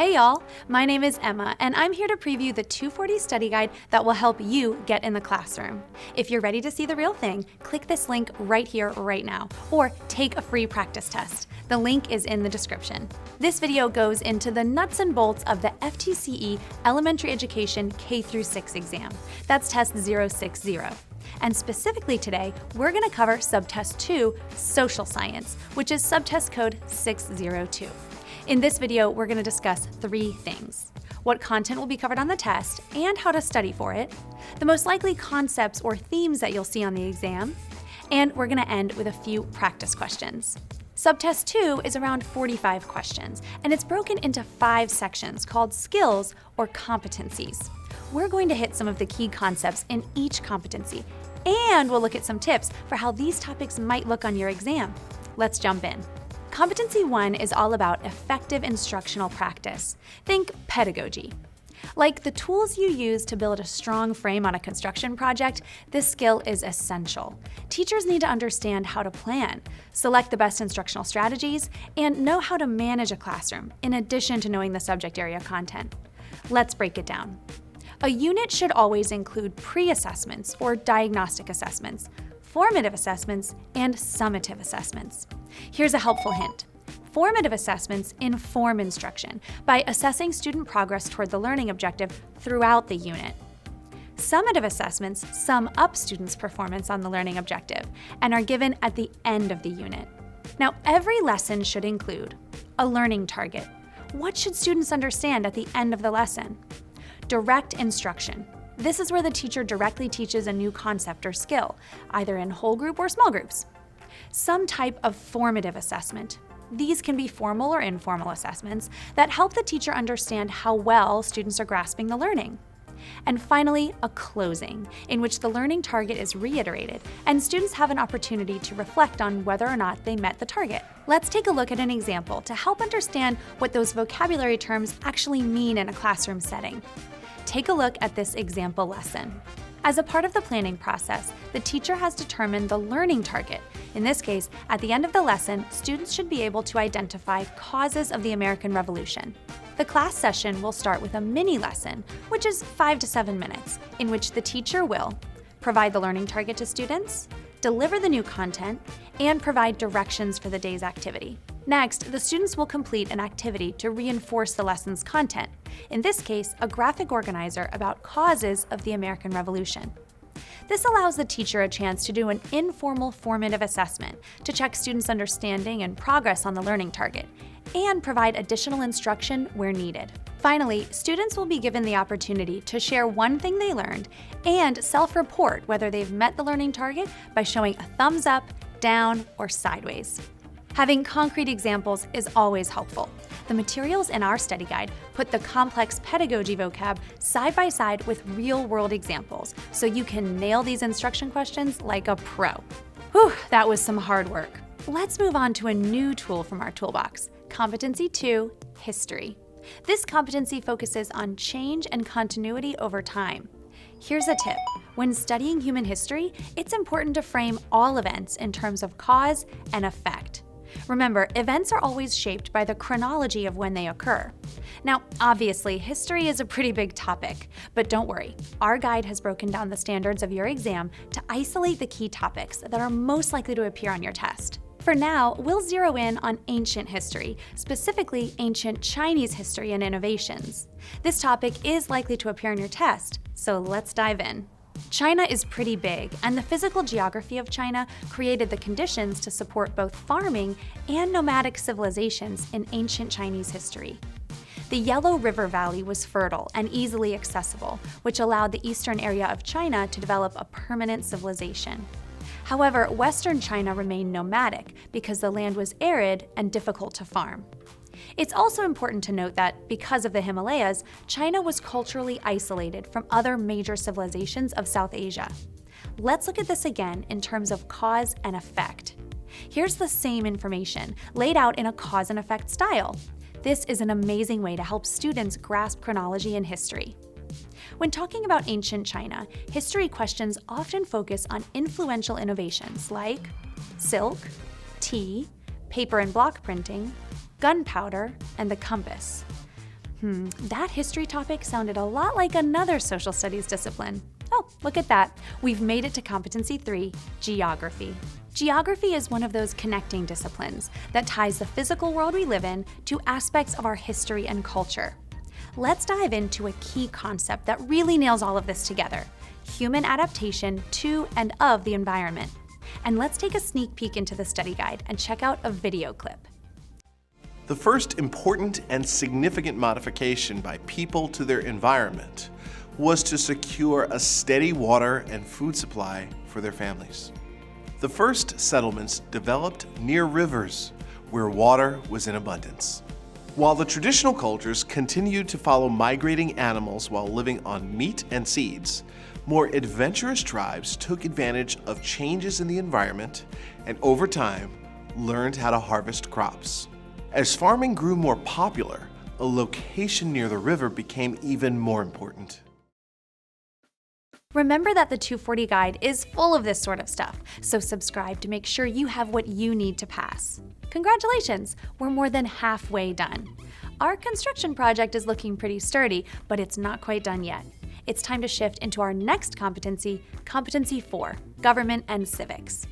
Hey y'all, my name is Emma, and I'm here to preview the 240 study guide that will help you get in the classroom. If you're ready to see the real thing, click this link right here, right now, or take a free practice test. The link is in the description. This video goes into the nuts and bolts of the FTCE Elementary Education K-6 exam. That's test 060. And specifically today, we're going to cover subtest 2, Social Science, which is subtest code 602. In this video, we're going to discuss 3 things: what content will be covered on the test and how to study for it, the most likely concepts or themes that you'll see on the exam, and we're going to end with a few practice questions. Subtest 2 is around 45 questions, and it's broken into 5 sections called skills or competencies. We're going to hit some of the key concepts in each competency, and we'll look at some tips for how these topics might look on your exam. Let's jump in. Competency I is all about effective instructional practice. Think pedagogy. Like the tools you use to build a strong frame on a construction project, this skill is essential. Teachers need to understand how to plan, select the best instructional strategies, and know how to manage a classroom, in addition to knowing the subject area content. Let's break it down. A unit should always include pre-assessments or diagnostic assessments, formative assessments, and summative assessments. Here's a helpful hint. Formative assessments inform instruction by assessing student progress toward the learning objective throughout the unit. Summative assessments sum up students' performance on the learning objective and are given at the end of the unit. Now, every lesson should include a learning target. What should students understand at the end of the lesson? Direct instruction. This is where the teacher directly teaches a new concept or skill, either in whole group or small groups. Some type of formative assessment. These can be formal or informal assessments that help the teacher understand how well students are grasping the learning. And finally, a closing, in which the learning target is reiterated and students have an opportunity to reflect on whether or not they met the target. Let's take a look at an example to help understand what those vocabulary terms actually mean in a classroom setting. Take a look at this example lesson. As a part of the planning process, the teacher has determined the learning target. In this case, at the end of the lesson, students should be able to identify causes of the American Revolution. The class session will start with a mini lesson, which is 5 to 7 minutes, in which the teacher will provide the learning target to students, deliver the new content, and provide directions for the day's activity. Next, the students will complete an activity to reinforce the lesson's content, in this case, a graphic organizer about causes of the American Revolution. This allows the teacher a chance to do an informal formative assessment to check students' understanding and progress on the learning target, and provide additional instruction where needed. Finally, students will be given the opportunity to share one thing they learned and self-report whether they've met the learning target by showing a thumbs up, down, or sideways. Having concrete examples is always helpful. The materials in our study guide put the complex pedagogy vocab side by side with real-world examples, so you can nail these instruction questions like a pro. Whew, that was some hard work. Let's move on to a new tool from our toolbox, Competency II, History. This competency focuses on change and continuity over time. Here's a tip. When studying human history, it's important to frame all events in terms of cause and effect. Remember, events are always shaped by the chronology of when they occur. Now, obviously, history is a pretty big topic, but don't worry. Our guide has broken down the standards of your exam to isolate the key topics that are most likely to appear on your test. For now, we'll zero in on ancient history, specifically ancient Chinese history and innovations. This topic is likely to appear on your test, so let's dive in. China is pretty big, and the physical geography of China created the conditions to support both farming and nomadic civilizations in ancient Chinese history. The Yellow River Valley was fertile and easily accessible, which allowed the eastern area of China to develop a permanent civilization. However, Western China remained nomadic because the land was arid and difficult to farm. It's also important to note that, because of the Himalayas, China was culturally isolated from other major civilizations of South Asia. Let's look at this again in terms of cause and effect. Here's the same information, laid out in a cause and effect style. This is an amazing way to help students grasp chronology and history. When talking about ancient China, history questions often focus on influential innovations like silk, tea, paper and block printing, gunpowder, and the compass. That history topic sounded a lot like another social studies discipline. Oh, look at that. We've made it to Competency III, Geography. Geography is one of those connecting disciplines that ties the physical world we live in to aspects of our history and culture. Let's dive into a key concept that really nails all of this together: human adaptation to and of the environment. And let's take a sneak peek into the study guide and check out a video clip. The first important and significant modification by people to their environment was to secure a steady water and food supply for their families. The first settlements developed near rivers where water was in abundance. While the traditional cultures continued to follow migrating animals while living on meat and seeds, more adventurous tribes took advantage of changes in the environment and over time learned how to harvest crops. As farming grew more popular, a location near the river became even more important. Remember that the 240 guide is full of this sort of stuff, so subscribe to make sure you have what you need to pass. Congratulations, we're more than halfway done. Our construction project is looking pretty sturdy, but it's not quite done yet. It's time to shift into our next competency, Competency IV, Government and Civics.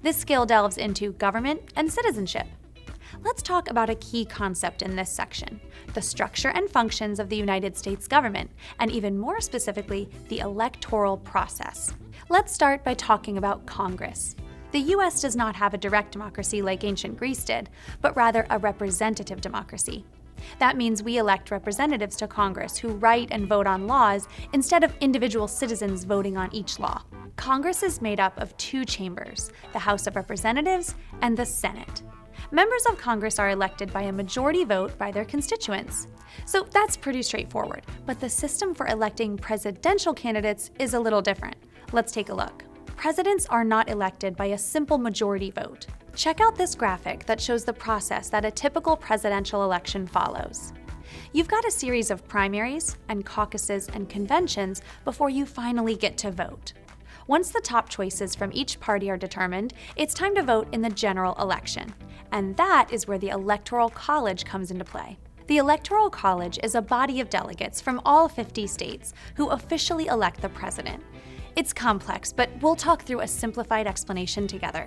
This skill delves into government and citizenship. Let's talk about a key concept in this section: the structure and functions of the United States government, and even more specifically, the electoral process. Let's start by talking about Congress. The US does not have a direct democracy like ancient Greece did, but rather a representative democracy. That means we elect representatives to Congress who write and vote on laws instead of individual citizens voting on each law. Congress is made up of two chambers, the House of Representatives and the Senate. Members of Congress are elected by a majority vote by their constituents. So that's pretty straightforward, but the system for electing presidential candidates is a little different. Let's take a look. Presidents are not elected by a simple majority vote. Check out this graphic that shows the process that a typical presidential election follows. You've got a series of primaries and caucuses and conventions before you finally get to vote. Once the top choices from each party are determined, it's time to vote in the general election. And that is where the Electoral College comes into play. The Electoral College is a body of delegates from all 50 states who officially elect the president. It's complex, but we'll talk through a simplified explanation together.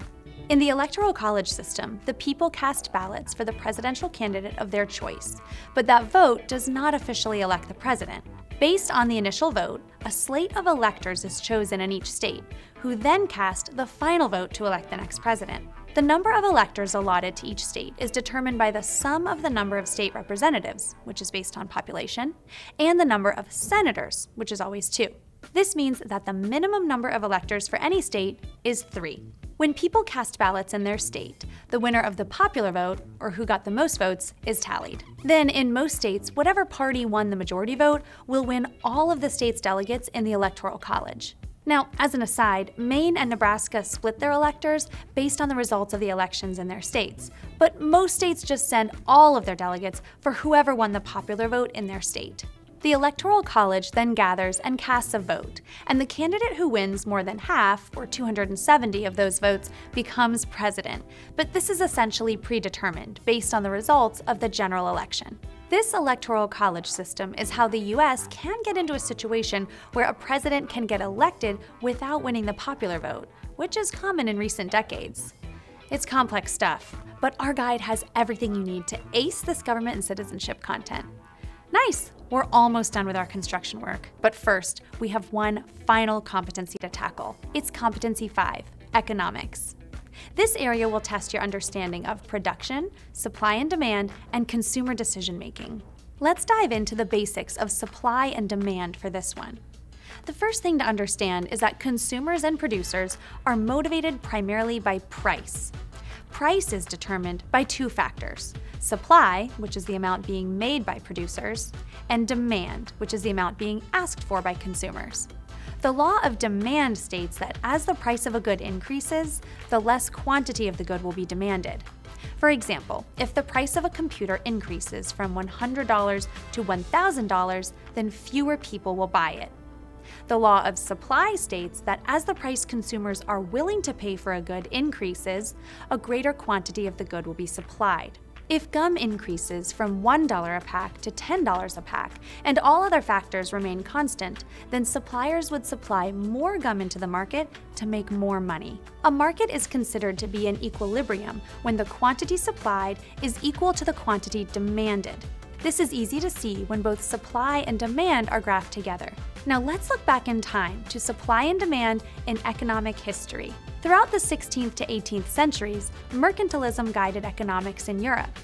In the Electoral College system, the people cast ballots for the presidential candidate of their choice, but that vote does not officially elect the president. Based on the initial vote, a slate of electors is chosen in each state, who then cast the final vote to elect the next president. The number of electors allotted to each state is determined by the sum of the number of state representatives, which is based on population, and the number of senators, which is always 2. This means that the minimum number of electors for any state is 3. When people cast ballots in their state, the winner of the popular vote, or who got the most votes, is tallied. Then, in most states, whatever party won the majority vote will win all of the state's delegates in the Electoral College. Now, as an aside, Maine and Nebraska split their electors based on the results of the elections in their states, but most states just send all of their delegates for whoever won the popular vote in their state. The Electoral College then gathers and casts a vote, and the candidate who wins more than half, or 270 of those votes, becomes president. But this is essentially predetermined based on the results of the general election. This Electoral College system is how the US can get into a situation where a president can get elected without winning the popular vote, which is common in recent decades. It's complex stuff, but our guide has everything you need to ace this government and citizenship content. Nice! We're almost done with our construction work. But first, we have one final competency to tackle. It's Competency V, Economics. This area will test your understanding of production, supply and demand, and consumer decision-making. Let's dive into the basics of supply and demand for this one. The first thing to understand is that consumers and producers are motivated primarily by price. Price is determined by 2 factors: supply, which is the amount being made by producers, and demand, which is the amount being asked for by consumers. The law of demand states that as the price of a good increases, the less quantity of the good will be demanded. For example, if the price of a computer increases from $100 to $1,000, then fewer people will buy it. The law of supply states that as the price consumers are willing to pay for a good increases, a greater quantity of the good will be supplied. If gum increases from $1 a pack to $10 a pack, and all other factors remain constant, then suppliers would supply more gum into the market to make more money. A market is considered to be in equilibrium when the quantity supplied is equal to the quantity demanded. This is easy to see when both supply and demand are graphed together. Now let's look back in time to supply and demand in economic history. Throughout the 16th to 18th centuries, mercantilism guided economics in Europe.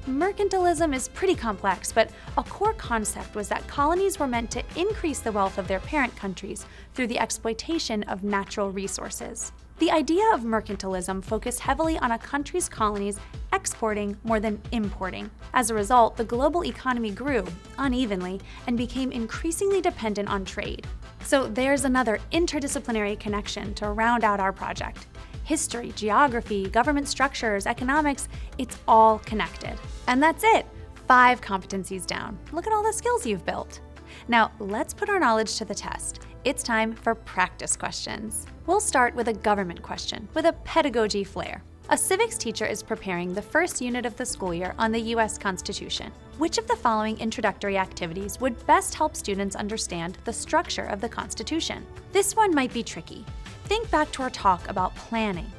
Mercantilism is pretty complex, but a core concept was that colonies were meant to increase the wealth of their parent countries through the exploitation of natural resources. The idea of mercantilism focused heavily on a country's colonies exporting more than importing. As a result, the global economy grew unevenly and became increasingly dependent on trade. So there's another interdisciplinary connection to round out our project. History, geography, government structures, economics, it's all connected. And that's it, 5 competencies down. Look at all the skills you've built. Now, let's put our knowledge to the test. It's time for practice questions. We'll start with a government question with a pedagogy flair. A civics teacher is preparing the first unit of the school year on the U.S. Constitution. Which of the following introductory activities would best help students understand the structure of the Constitution? This one might be tricky. Think back to our talk about planning.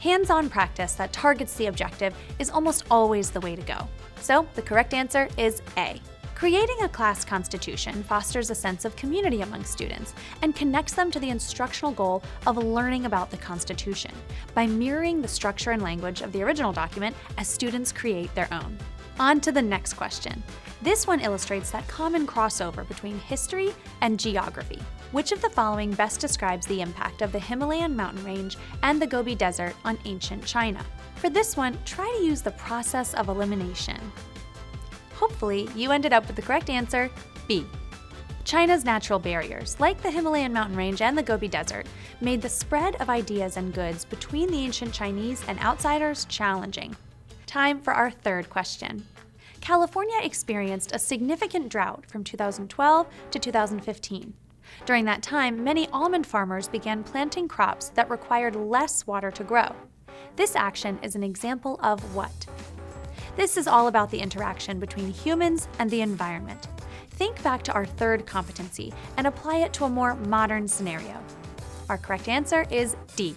Hands-on practice that targets the objective is almost always the way to go. So the correct answer is A. Creating a class constitution fosters a sense of community among students and connects them to the instructional goal of learning about the Constitution by mirroring the structure and language of the original document as students create their own. On to the next question. This one illustrates that common crossover between history and geography. Which of the following best describes the impact of the Himalayan mountain range and the Gobi Desert on ancient China? For this one, try to use the process of elimination. Hopefully, you ended up with the correct answer, B. China's natural barriers, like the Himalayan mountain range and the Gobi Desert, made the spread of ideas and goods between the ancient Chinese and outsiders challenging. Time for our third question. California experienced a significant drought from 2012 to 2015. During that time, many almond farmers began planting crops that required less water to grow. This action is an example of what? This is all about the interaction between humans and the environment. Think back to our third competency and apply it to a more modern scenario. Our correct answer is D.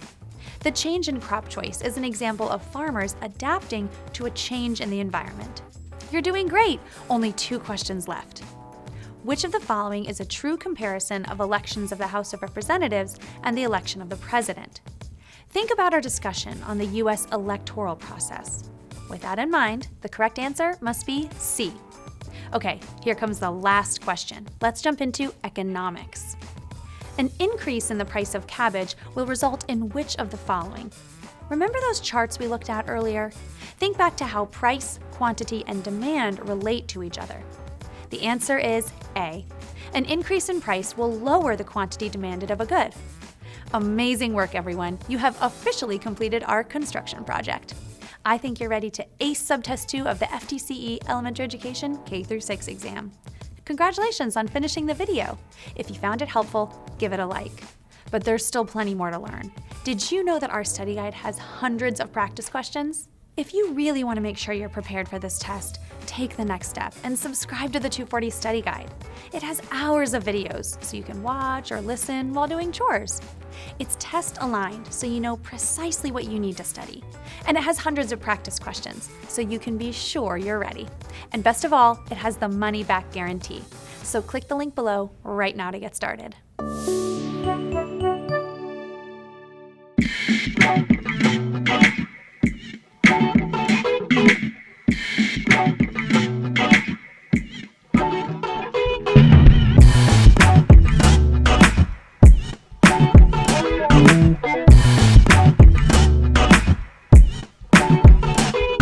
The change in crop choice is an example of farmers adapting to a change in the environment. You're doing great! Only 2 questions left. Which of the following is a true comparison of elections of the House of Representatives and the election of the President? Think about our discussion on the U.S. electoral process. With that in mind, the correct answer must be C. Okay, here comes the last question. Let's jump into economics. An increase in the price of cabbage will result in which of the following? Remember those charts we looked at earlier? Think back to how price, quantity, and demand relate to each other. The answer is A. An increase in price will lower the quantity demanded of a good. Amazing work, everyone. You have officially completed our construction project. I think you're ready to ace Subtest 2 of the FTCE Elementary Education K-6 exam. Congratulations on finishing the video. If you found it helpful, give it a like. But there's still plenty more to learn. Did you know that our study guide has hundreds of practice questions? If you really want to make sure you're prepared for this test, take the next step and subscribe to the 240 study guide. It has hours of videos, so you can watch or listen while doing chores. It's test aligned, so you know precisely what you need to study. And it has hundreds of practice questions, so you can be sure you're ready. And best of all, it has the money-back guarantee. So click the link below right now to get started.